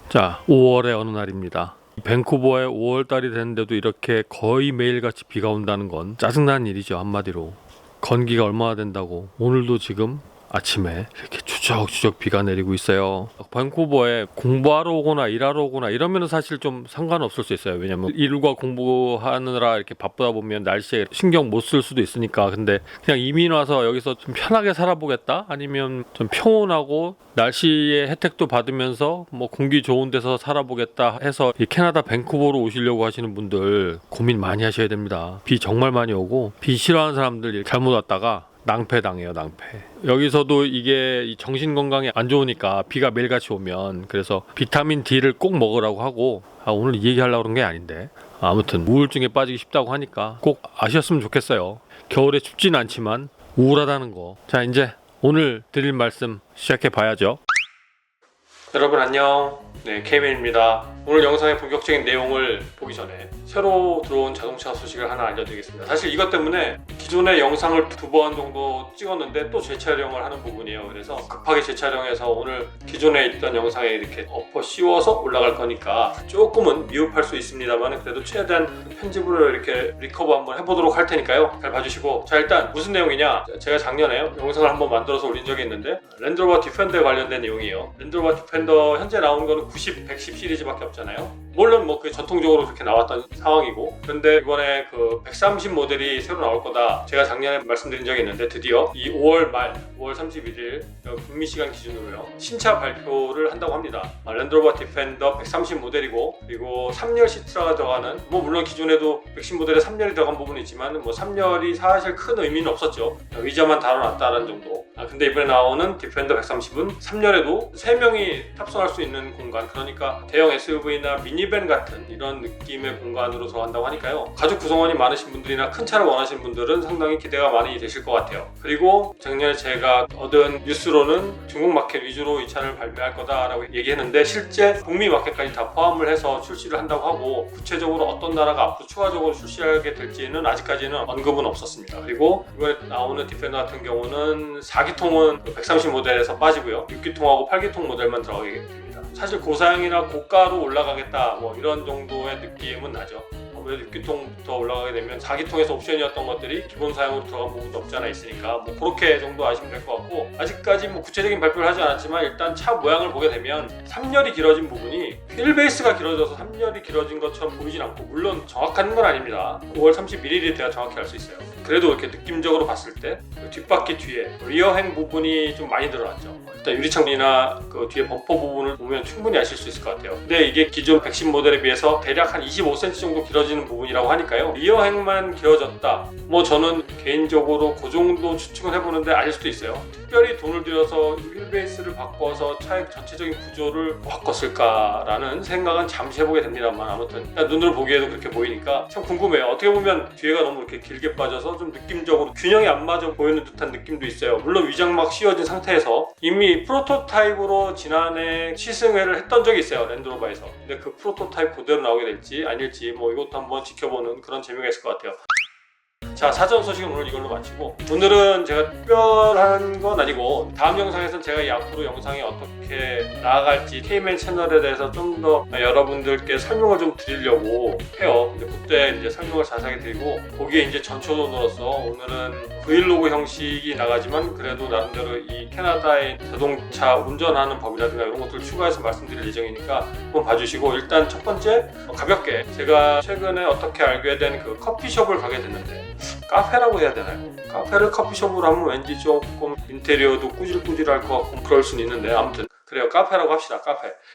자, 5월의 어느 날입니다. 밴쿠버에 5월달이 됐는데도 이렇게 거의 매일같이 비가 온다는 건 짜증나는 일이죠. 한마디로 건기가 얼마나 된다고. 오늘도 지금 아침에 이렇게 추적추적 비가 내리고 있어요. 밴쿠버에 공부하러 오거나 일하러 오거나 이러면 사실 좀 상관없을 수 있어요. 왜냐면 일과 공부하느라 이렇게 바쁘다 보면 날씨에 신경 못 쓸 수도 있으니까. 근데 그냥 이민 와서 여기서 좀 편하게 살아보겠다, 아니면 좀 평온하고 날씨의 혜택도 받으면서 뭐 공기 좋은 데서 살아보겠다 해서 이 캐나다 밴쿠버로 오시려고 하시는 분들 고민 많이 하셔야 됩니다. 비 정말 많이 오고, 비 싫어하는 사람들 잘못 왔다가 낭패당해요. 낭패. 여기서도 이게 정신 건강에 안 좋으니까 비가 매일같이 오면, 그래서 비타민 D를 꼭 먹으라고 하고, 오늘 이 얘기 하려고 그런 게 아닌데, 아무튼 우울증에 빠지기 쉽다고 하니까 꼭 아셨으면 좋겠어요. 겨울에 춥진 않지만 우울하다는 거. 자, 이제 오늘 드릴 말씀 시작해 봐야죠. 여러분 안녕. 네, 케이맨입니다. 오늘 영상의 본격적인 내용을 보기 전에 새로 들어온 자동차 소식을 하나 알려드리겠습니다. 사실 이것 때문에 기존의 영상을 2번 정도 찍었는데 또 재촬영을 하는 부분이에요. 그래서 급하게 재촬영해서 오늘 기존에 있던 영상에 이렇게 엎어 씌워서 올라갈 거니까 조금은 미흡할 수 있습니다만, 그래도 최대한 편집으로 이렇게 리커버 한번 해보도록 할 테니까요. 잘 봐주시고, 자, 일단 무슨 내용이냐, 제가 작년에 영상을 한번 만들어서 올린 적이 있는데 랜드로버 디펜더에 관련된 내용이에요. 랜드로버 디펜더 현재 나온 거는 90, 110 시리즈밖에 없잖아요. 물론 뭐 그 전통적으로 그렇게 나왔던 상황이고, 그런데 이번에 그 130 모델이 새로 나올 거다 제가 작년에 말씀드린 적이 있는데, 드디어 이 5월 말 5월 31일 북미 시간 기준으로요 신차 발표를 한다고 합니다. 랜드로버 디펜더 130 모델이고, 그리고 3열 시트가 들어가는, 뭐 물론 기존에도 110 모델에 3열이 들어간 부분이 있지만 뭐 3열이 사실 큰 의미는 없었죠. 의자만 달아놨다는 정도. 근데 이번에 나오는 디펜더 130은 3열에도 3명이 탑승할 수 있는 공간, 그러니까 대형 SUV나 미니밴 같은 이런 느낌의 공간으로 들어간다고 하니까요, 가족 구성원이 많으신 분들이나 큰 차를 원하시는 분들은 상당히 기대가 많이 되실 것 같아요. 그리고 작년에 제가 얻은 뉴스로는 중국 마켓 위주로 이 차를 발매할 거다라고 얘기했는데, 실제 북미 마켓까지 다 포함을 해서 출시를 한다고 하고, 구체적으로 어떤 나라가 앞으로 추가적으로 출시하게 될지는 아직까지는 언급은 없었습니다. 그리고 이번에 나오는 디펜더 같은 경우는 4기통은 130 모델에서 빠지고요, 6기통하고 8기통 모델만 들어가게 됩니다. 사실 고사양이나 고가로 올라가겠다 뭐 이런 정도의 느낌은 나죠. 아무래도 6기통부터 올라가게 되면 4기통에서 옵션이었던 것들이 기본 사양으로 들어간 부분도 없지 않아 있으니까, 뭐 그렇게 정도 아시면 될 것 같고, 아직까지 뭐 구체적인 발표를 하지 않았지만 일단 차 모양을 보게 되면 3열이 길어진 부분이 휠 베이스가 길어져서 3열이 길어진 것처럼 보이진 않고, 물론 정확한 건 아닙니다. 5월 31일이 돼야 정확히 알 수 있어요. 그래도 이렇게 느낌적으로 봤을 때 뒷바퀴 뒤에 리어행 부분이 좀 많이 늘어났죠. 일단 유리창이나 그 뒤에 범퍼 부분을 보면 충분히 아실 수 있을 것 같아요. 근데 이게 기존 110 모델에 비해서 대략 한 25cm 정도 길어지는 부분이라고 하니까요, 리어행만 길어졌다, 뭐 저는 개인적으로 그 정도 추측을 해보는데 아닐 수도 있어요. 특별히 돈을 들여서 휠베이스를 바꿔서 차의 전체적인 구조를 바꿨을까라는 생각은 잠시 해보게 됩니다만, 아무튼 눈으로 보기에도 그렇게 보이니까 참 궁금해요. 어떻게 보면 뒤에가 너무 이렇게 길게 빠져서 좀 느낌적으로 균형이 안 맞아 보이는 듯한 느낌도 있어요. 물론 위장막 씌워진 상태에서 이미 프로토타입으로 지난해 시승회를 했던 적이 있어요, 랜드로버에서. 근데 그 프로토타입 그대로 나오게 될지 아닐지 뭐 이것도 한번 지켜보는 그런 재미가 있을 것 같아요. 자, 사전 소식은 오늘 이걸로 마치고, 오늘은 제가 특별한 건 아니고 다음 영상에서는 제가 이 앞으로 영상이 어떻게 나아갈지 케이맨 채널에 대해서 좀 더 여러분들께 설명을 좀 드리려고 해요. 근데 그때 이제 설명을 자세하게 드리고, 거기에 이제 전초론으로서 오늘은 브이로그 형식이 나가지만 그래도 나름대로 이 캐나다의 자동차 운전하는 법이라든가 이런 것들을 추가해서 말씀드릴 예정이니까 한번 봐주시고, 일단 첫 번째 가볍게 제가 최근에 어떻게 알게 된 그 커피숍을 가게 됐는데, 카페라고 해야 되나요? 카페를 커피숍으로 하면 왠지 조금 인테리어도 꾸질꾸질할 것 같고 그럴 수는 있는데, 아무튼 그래요, 카페라고 합시다.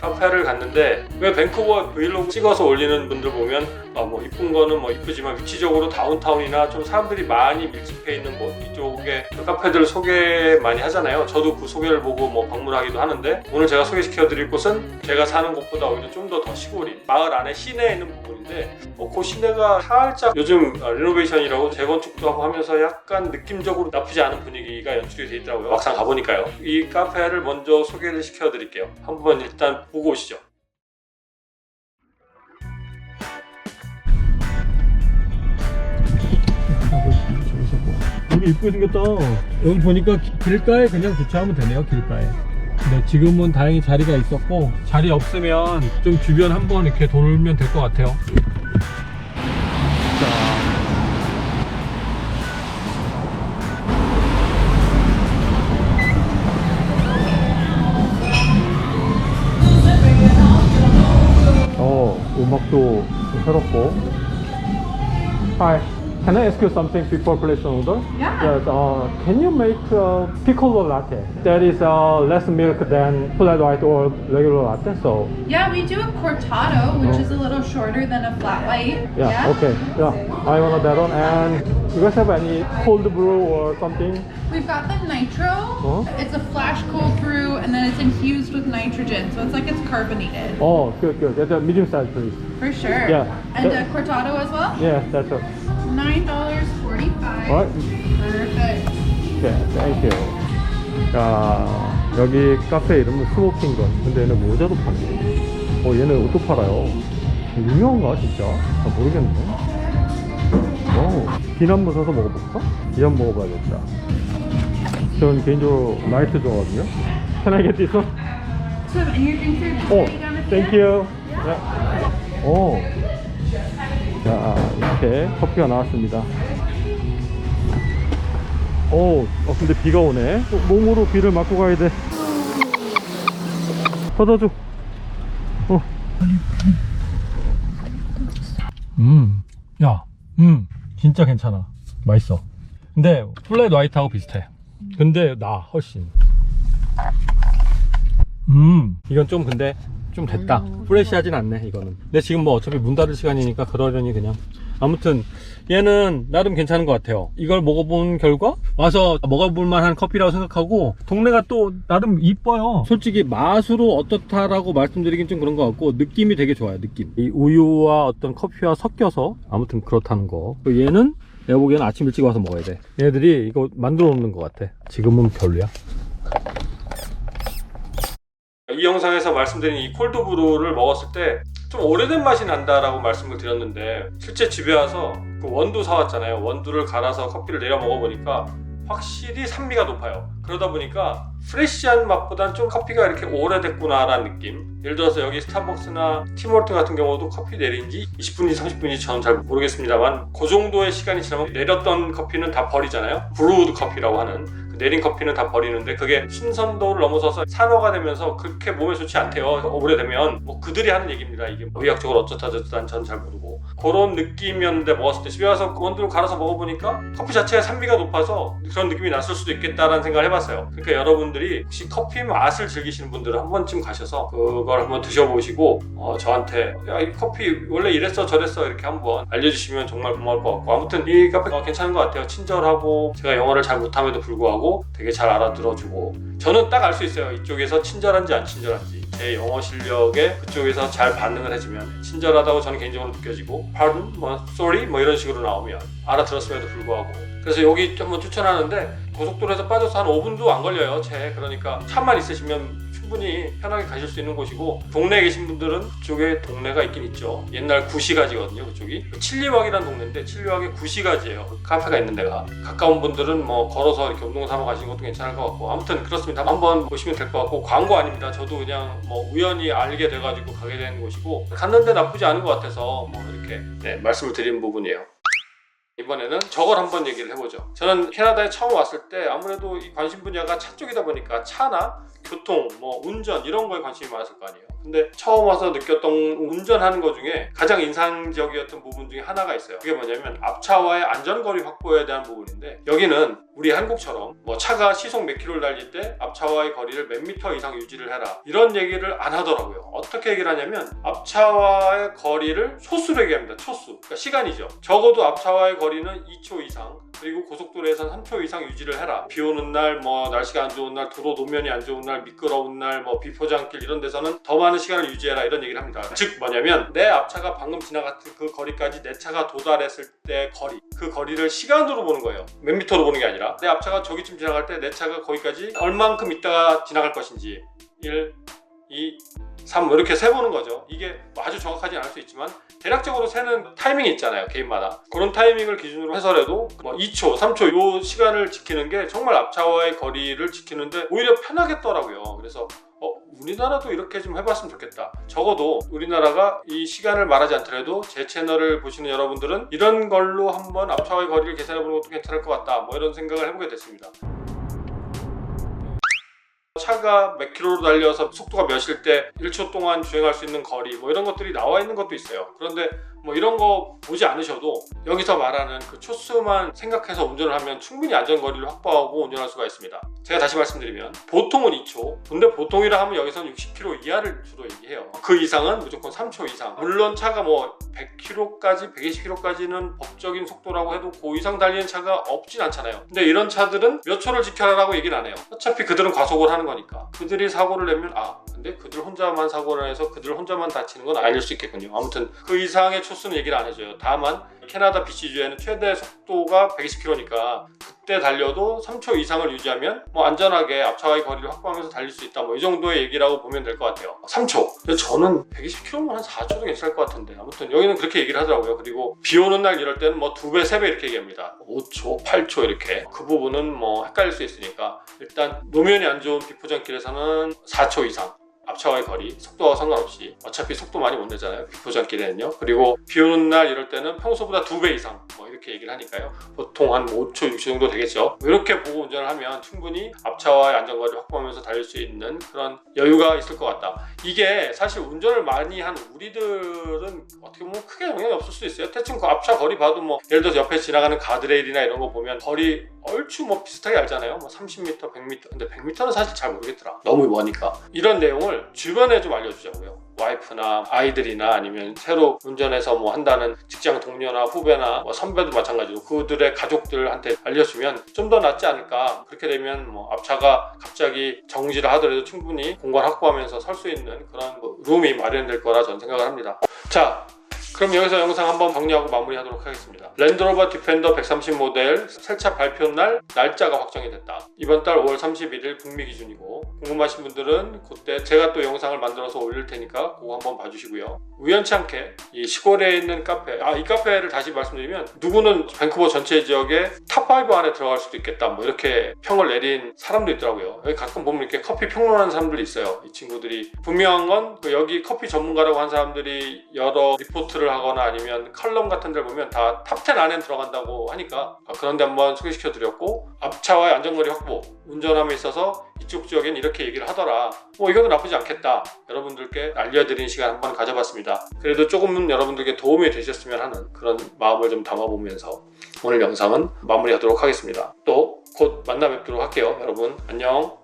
카페를 갔는데, 왜 밴쿠버 브이로그 찍어서 올리는 분들 보면 뭐 이쁜 거는 뭐 이쁘지만 위치적으로 다운타운이나 좀 사람들이 많이 밀집해 있는 곳 이쪽에 그 카페들 소개 많이 하잖아요. 저도 그 소개를 보고 뭐 방문하기도 하는데, 오늘 제가 소개시켜 드릴 곳은 제가 사는 곳보다 오히려 좀 더 시골인 마을 안에 시내에 있는 부분인데, 그 시내가 살짝 요즘 리노베이션이라고 재건축도 하고 하면서 약간 느낌적으로 나쁘지 않은 분위기가 연출이 돼 있더라고요. 막상 가보니까요. 이 카페를 먼저 소개를 시켜드릴게요. 한번 일단 보고 오시죠. 여기 이쁘게 생겼다. 여기 보니까 길가에 그냥 주차하면 되네요. 길가에. 네, 지금은 다행히 자리가 있었고 자리 없으면 좀 주변 한번 이렇게 돌면 될 것 같아요. 음악도 새롭고. Hi, can I ask you something before place an order? Yeah. Yes, can you make a piccolo latte that is less milk than flat white or regular latte? So Yeah, we do a cortado, which is a little shorter than a flat white. yeah, okay, yeah, I want that one. And you guys have any cold brew or something? We've got the nitro. Uh-huh. It's a flash cold brew, and then it's infused with nitrogen, so it's like it's carbonated. Oh, good, good. That's a medium size, please. For sure. Yeah. And a cortado as well? Yeah, that's it. $9.45. Alright. Perfect. Okay, thank you. 자, 여기 카페 이름은 스모킹건. 근데 얘는 모자도 파네. 얘는 옷도 팔아요. 유명한가 진짜? 잘 모르겠네. 빈 한번 사서 먹어볼까? 이 한번 먹어봐야겠다. 전 개인적으로 나이트 좋아하거든요. Can I get this one? So, and your drinks are Oh, ready down at the thank end? you. 네. 자, 이렇게 커피가 나왔습니다. 근데 비가 오네. 몸으로 비를 맞고 가야 돼. 받아줘. 야, 진짜 괜찮아. 맛있어. 근데 플랫 화이트하고 비슷해. 근데 나 훨씬. 이건 좀 근데 좀 됐다. 프레시하진 않네 이거는. 근데 지금 뭐 어차피 문 닫을 시간이니까 그러려니 그냥. 아무튼 얘는 나름 괜찮은 것 같아요. 이걸 먹어본 결과 와서 먹어볼 만한 커피라고 생각하고, 동네가 또 나름 이뻐요. 솔직히 맛으로 어떻다라고 말씀드리긴 좀 그런 것 같고, 느낌이 되게 좋아요. 느낌. 이 우유와 어떤 커피와 섞여서 아무튼 그렇다는 거. 얘는 내가 보기에는 아침 일찍 와서 먹어야 돼. 얘네들이 이거 만들어 놓는 것 같아. 지금은 별로야. 이 영상에서 말씀드린 이 콜드브루를 먹었을 때 좀 오래된 맛이 난다라고 말씀을 드렸는데, 실제 집에 와서 그 원두 사왔잖아요. 원두를 갈아서 커피를 내려 먹어보니까 확실히 산미가 높아요. 그러다 보니까 프레시한 맛보단 좀 커피가 이렇게 오래됐구나 라는 느낌. 예를 들어서 여기 스타벅스나 팀홀튼 같은 경우도 커피 내린 지 20분인지 30분인지 저는 잘 모르겠습니다만, 그 정도의 시간이 지나면 내렸던 커피는 다 버리잖아요. 브루드 커피라고 하는 내린 커피는 다 버리는데, 그게 신선도를 넘어서서 산화가 되면서 그렇게 몸에 좋지 않대요. 오래되면. 뭐 그들이 하는 얘기입니다. 이게 의학적으로 어쩌다 저쩌다 전 잘 모르고 그런 느낌이었는데, 먹었을 때 집에 와서 원두를 갈아서 먹어보니까 커피 자체가 산미가 높아서 그런 느낌이 났을 수도 있겠다라는 생각을 해봤어요. 그러니까 여러분들이 혹시 커피 맛을 즐기시는 분들은 한 번쯤 가셔서 그걸 한번 드셔보시고 저한테 야, 이 커피 원래 이랬어 저랬어 이렇게 한번 알려주시면 정말 고마울 것 같고, 아무튼 이 카페 괜찮은 것 같아요. 친절하고, 제가 영어를 잘 못함에도 불구하고 되게 잘 알아들어주고, 저는 딱 알 수 있어요. 이쪽에서 친절한지 안 친절한지. 제 영어 실력에 그쪽에서 잘 반응을 해주면 친절하다고 저는 개인적으로 느껴지고, pardon, sorry 뭐 이런 식으로 나오면 알아들었음에도 불구하고. 그래서 여기 한번 추천하는데, 고속도로에서 빠져서 한 5분도 안 걸려요. 그러니까 차만 있으시면 충분히 편하게 가실 수 있는 곳이고, 동네에 계신 분들은 그쪽에 동네가 있긴 있죠. 옛날 구시가지거든요. 그쪽이 칠리왁이라는 동네인데, 칠리왁에 구시가지예요. 카페가 있는 데가. 가까운 분들은 뭐 걸어서 이렇게 운동 삼아 가시는 것도 괜찮을 것 같고, 아무튼 그렇습니다. 한번 보시면 될 것 같고, 광고 아닙니다. 저도 그냥 뭐 우연히 알게 돼가지고 가게 된 곳이고, 갔는데 나쁘지 않은 것 같아서 뭐 이렇게 말씀을 드린 부분이에요. 이번에는 저걸 한번 얘기를 해보죠. 저는 캐나다에 처음 왔을 때 아무래도 이 관심 분야가 차 쪽이다 보니까 차나 교통, 뭐 운전 이런 거에 관심이 많았을 거 아니에요. 근데 처음 와서 느꼈던 운전하는 것 중에 가장 인상적이었던 부분 중에 하나가 있어요. 그게 뭐냐면 앞차와의 안전거리 확보에 대한 부분인데, 여기는 우리 한국처럼 뭐 차가 시속 몇 킬로를 달릴 때 앞차와의 거리를 몇 미터 이상 유지를 해라 이런 얘기를 안 하더라고요. 어떻게 얘기를 하냐면, 앞차와의 거리를 초수로 얘기합니다. 초수. 그러니까 시간이죠. 적어도 앞차와의 거리는 2초 이상, 그리고 고속도로에서는 3초 이상 유지를 해라. 비 오는 날, 뭐 날씨가 안 좋은 날, 도로 노면이 안 좋은 날, 미끄러운 날, 뭐 비포장길 이런 데서는 더 많은 시간을 유지해라 이런 얘기를 합니다. 즉 뭐냐면, 내 앞차가 방금 지나갔던 그 거리까지 내 차가 도달했을 때 거리, 그 거리를 시간으로 보는 거예요. 몇 미터로 보는 게 아니라, 내 앞차가 저기쯤 지나갈 때 내 차가 거기까지 얼만큼 있다가 지나갈 것인지 1, 2, 3 뭐 이렇게 세보는 거죠. 이게 뭐 아주 정확하지 않을 수 있지만 대략적으로 세는 타이밍이 있잖아요, 개인마다. 그런 타이밍을 기준으로 해서라도 뭐 2초, 3초 요 시간을 지키는 게 정말 앞차와의 거리를 지키는데 오히려 편하겠더라고요. 그래서 우리나라도 이렇게 좀 해봤으면 좋겠다. 적어도 우리나라가 이 시간을 말하지 않더라도 제 채널을 보시는 여러분들은 이런 걸로 한번 앞차와의 거리를 계산해보는 것도 괜찮을 것 같다, 뭐 이런 생각을 해보게 됐습니다. 차가 몇 킬로로 달려서 속도가 몇일 때 1초 동안 주행할 수 있는 거리 뭐 이런 것들이 나와 있는 것도 있어요. 그런데 뭐 이런 거 보지 않으셔도 여기서 말하는 그 초수만 생각해서 운전을 하면 충분히 안전거리를 확보하고 운전할 수가 있습니다. 제가 다시 말씀드리면 보통은 2초, 근데 보통이라 하면 여기서는 60km 이하를 주로 얘기해요. 그 이상은 무조건 3초 이상. 물론 차가 뭐 100km까지 120km까지는 법적인 속도라고 해도 그 이상 달리는 차가 없진 않잖아요. 근데 이런 차들은 몇 초를 지켜라라고 얘기는 안 해요. 어차피 그들은 과속을 하는 거니까. 그들이 사고를 내면 근데 그들 혼자만 사고를 해서 그들 혼자만 다치는 건 아닐 수 있겠군요. 아무튼 그 이상의 초수는 얘기를 안 해줘요. 다만 캐나다 BC주에는 최대 속도가 120km니까 그때 달려도 3초 이상을 유지하면 뭐 안전하게 앞차와의 거리를 확보하면서 달릴 수 있다, 뭐 이 정도의 얘기라고 보면 될 것 같아요. 3초. 근데 저는 120km면 한 4초도 괜찮을 것 같은데, 아무튼 여기는 그렇게 얘기를 하더라고요. 그리고 비 오는 날 이럴 때는 뭐 2배, 3배 이렇게 얘기합니다. 5초, 8초 이렇게. 그 부분은 뭐 헷갈릴 수 있으니까 일단 노면이 안 좋은 비포장길에서는 4초 이상. 앞차와의 거리, 속도와 상관없이. 어차피 속도 많이 못 내잖아요, 비포장길에는요. 그리고 비 오는 날 이럴 때는 평소보다 2배 이상 뭐 이렇게 얘기를 하니까요. 보통 한 5초, 6초 정도 되겠죠. 이렇게 보고 운전을 하면 충분히 앞차와의 안전거리를 확보하면서 달릴 수 있는 그런 여유가 있을 것 같다. 이게 사실 운전을 많이 한 우리들은 어떻게 보면 크게 영향이 없을 수도 있어요. 대충 그 앞차 거리 봐도 뭐 예를 들어서 옆에 지나가는 가드레일이나 이런 거 보면 거리 얼추 뭐 비슷하게 알잖아요. 뭐 30m, 100m. 근데 100m는 사실 잘 모르겠더라. 너무 머니까. 이런 내용을 주변에 좀 알려주자고요. 와이프나 아이들이나 아니면 새로 운전해서 뭐 한다는 직장 동료나 후배나 뭐 선배도 마찬가지로 그들의 가족들한테 알려주면 좀 더 낫지 않을까. 그렇게 되면 뭐 앞차가 갑자기 정지를 하더라도 충분히 공간 확보하면서 설 수 있는 그런 뭐 룸이 마련될 거라 저는 생각을 합니다. 자, 그럼 여기서 영상 한번 정리하고 마무리하도록 하겠습니다. 랜드로버 디펜더 130 모델 새차 발표 날 날짜가 확정이 됐다. 이번 달 5월 31일 북미 기준이고, 궁금하신 분들은 그때 제가 또 영상을 만들어서 올릴 테니까 그거 한번 봐주시고요. 우연치 않게 이 시골에 있는 카페, 이 카페를 다시 말씀드리면 누구는 밴쿠버 전체 지역의 탑5 안에 들어갈 수도 있겠다, 뭐 이렇게 평을 내린 사람도 있더라고요. 여기 가끔 보면 이렇게 커피 평론하는 사람들이 있어요. 이 친구들이 분명한 건 여기 커피 전문가라고 한 사람들이 여러 리포트를 하거나 아니면 칼럼 같은 데를 보면 다 탑10 안에 들어간다고 하니까 그런데 한번 소개시켜 드렸고, 앞차와의 안전거리 확보, 운전함에 있어서 이쪽 지역엔 이렇게 얘기를 하더라, 뭐 이것도 나쁘지 않겠다, 여러분들께 알려드리는 시간 한번 가져봤습니다. 그래도 조금은 여러분들께 도움이 되셨으면 하는 그런 마음을 좀 담아보면서 오늘 영상은 마무리하도록 하겠습니다. 또 곧 만나 뵙도록 할게요. 여러분 안녕.